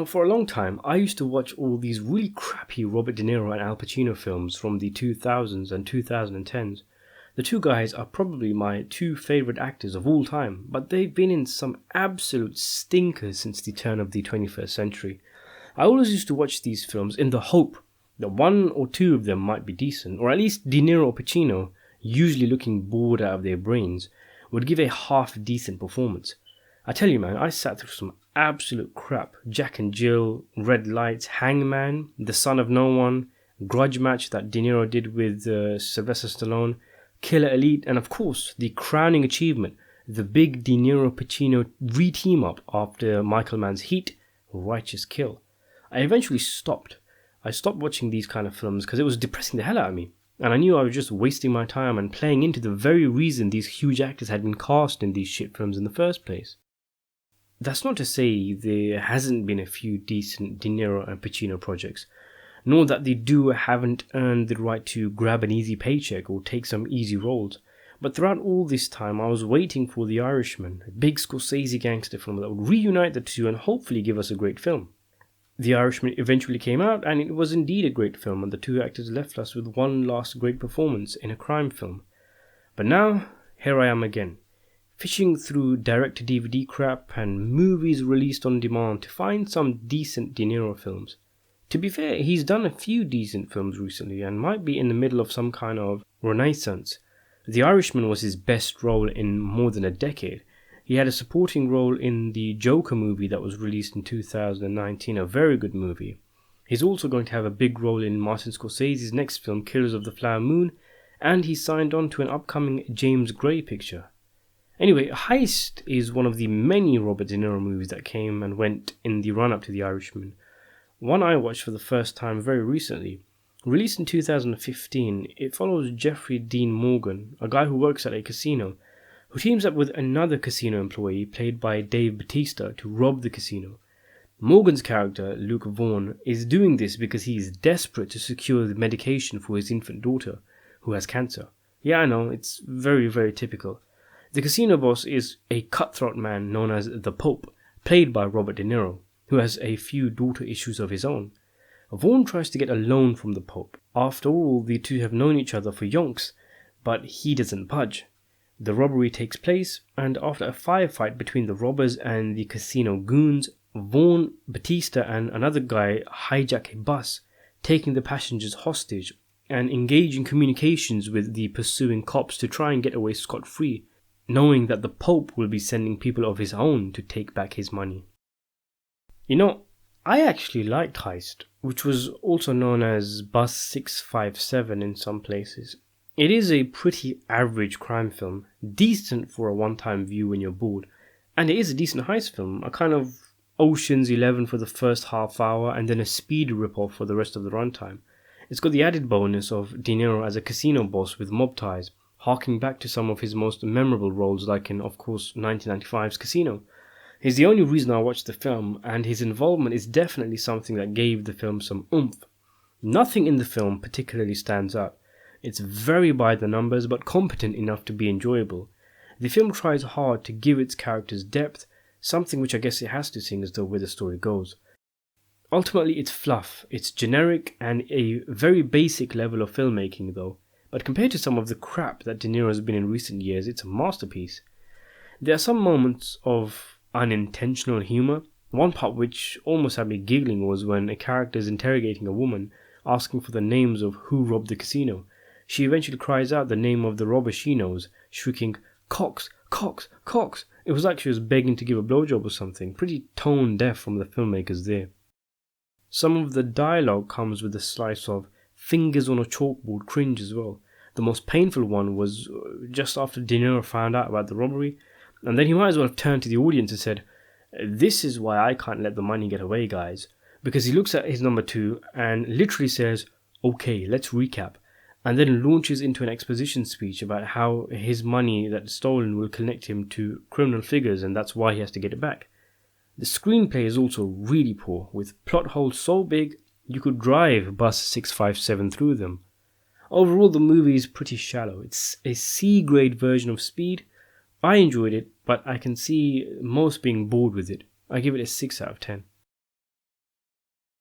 For a long time, I used to watch all these really crappy Robert De Niro and Al Pacino films from the 2000s and 2010s. The two guys are probably my two favorite actors of all time, but they've been in some absolute stinkers since the turn of the 21st century. I always used to watch these films in the hope that one or two of them might be decent, or at least De Niro or Pacino, usually looking bored out of their brains, would give a half decent performance. I tell you, man, I sat through some absolute crap. Jack and Jill, Red Lights, Hangman, The Son of No One, Grudge Match that De Niro did with Sylvester Stallone, Killer Elite, and of course, the crowning achievement, the big De Niro-Pacino re-team up after Michael Mann's Heat, Righteous Kill. I eventually stopped. I stopped watching these kind of films because it was depressing the hell out of me. And I knew I was just wasting my time and playing into the very reason these huge actors had been cast in these shit films in the first place. That's not to say there hasn't been a few decent De Niro and Pacino projects, nor that the duo haven't earned the right to grab an easy paycheck or take some easy roles. But throughout all this time, I was waiting for The Irishman, a big Scorsese gangster film that would reunite the two and hopefully give us a great film. The Irishman eventually came out, and it was indeed a great film, and the two actors left us with one last great performance in a crime film. But now, here I am again, fishing through direct-to-DVD crap and movies released on demand to find some decent De Niro films. To be fair, he's done a few decent films recently and might be in the middle of some kind of renaissance. The Irishman was his best role in more than a decade. He had a supporting role in the Joker movie that was released in 2019, a very good movie. He's also going to have a big role in Martin Scorsese's next film, Killers of the Flower Moon, and he signed on to an upcoming James Gray picture. Anyway, Heist is one of the many Robert De Niro movies that came and went in the run-up to The Irishman. One I watched for the first time very recently. Released in 2015, it follows Jeffrey Dean Morgan, a guy who works at a casino, who teams up with another casino employee played by Dave Bautista to rob the casino. Morgan's character, Luke Vaughn, is doing this because he is desperate to secure the medication for his infant daughter, who has cancer. Yeah, I know, it's very, very typical. The casino boss is a cutthroat man known as the Pope, played by Robert De Niro, who has a few daughter issues of his own. Vaughn tries to get a loan from the Pope. After all, the two have known each other for yonks, but he doesn't budge. The robbery takes place, and after a firefight between the robbers and the casino goons, Vaughn, Batista, and another guy hijack a bus, taking the passengers hostage and engage in communications with the pursuing cops to try and get away scot-free, knowing that the Pope will be sending people of his own to take back his money. I actually liked Heist, which was also known as Bus 657 in some places. It is a pretty average crime film, decent for a one-time view when you're bored, and it is a decent heist film, a kind of Ocean's 11 for the first half hour and then a Speed rip-off for the rest of the runtime. It's got the added bonus of De Niro as a casino boss with mob ties, harking back to some of his most memorable roles like in, of course, 1995's Casino. He's the only reason I watched the film, and his involvement is definitely something that gave the film some oomph. Nothing in the film particularly stands out. It's very by the numbers, but competent enough to be enjoyable. The film tries hard to give its characters depth, something which I guess it has to, seeing as though where the story goes. Ultimately, it's fluff, it's generic, and a very basic level of filmmaking though, but compared to some of the crap that De Niro has been in recent years, it's a masterpiece. There are some moments of unintentional humour. One part which almost had me giggling was when a character is interrogating a woman, asking for the names of who robbed the casino. She eventually cries out the name of the robber she knows, shrieking, "Cox, Cox, Cox!" It was like she was begging to give a blowjob or something. Pretty tone deaf from the filmmakers there. Some of the dialogue comes with a slice of fingers on a chalkboard cringe as well. The most painful one was just after De Niro found out about the robbery, and then he might as well have turned to the audience and said, "This is why I can't let the money get away, guys." Because he looks at his number two and literally says, "Okay, let's recap," and then launches into an exposition speech about how his money that's stolen will connect him to criminal figures and that's why he has to get it back. The screenplay is also really poor, with plot holes so big you could drive Bus 657 through them. Overall, the movie is pretty shallow. It's a C-grade version of Speed. I enjoyed it, but I can see most being bored with it. I give it a 6 out of 10.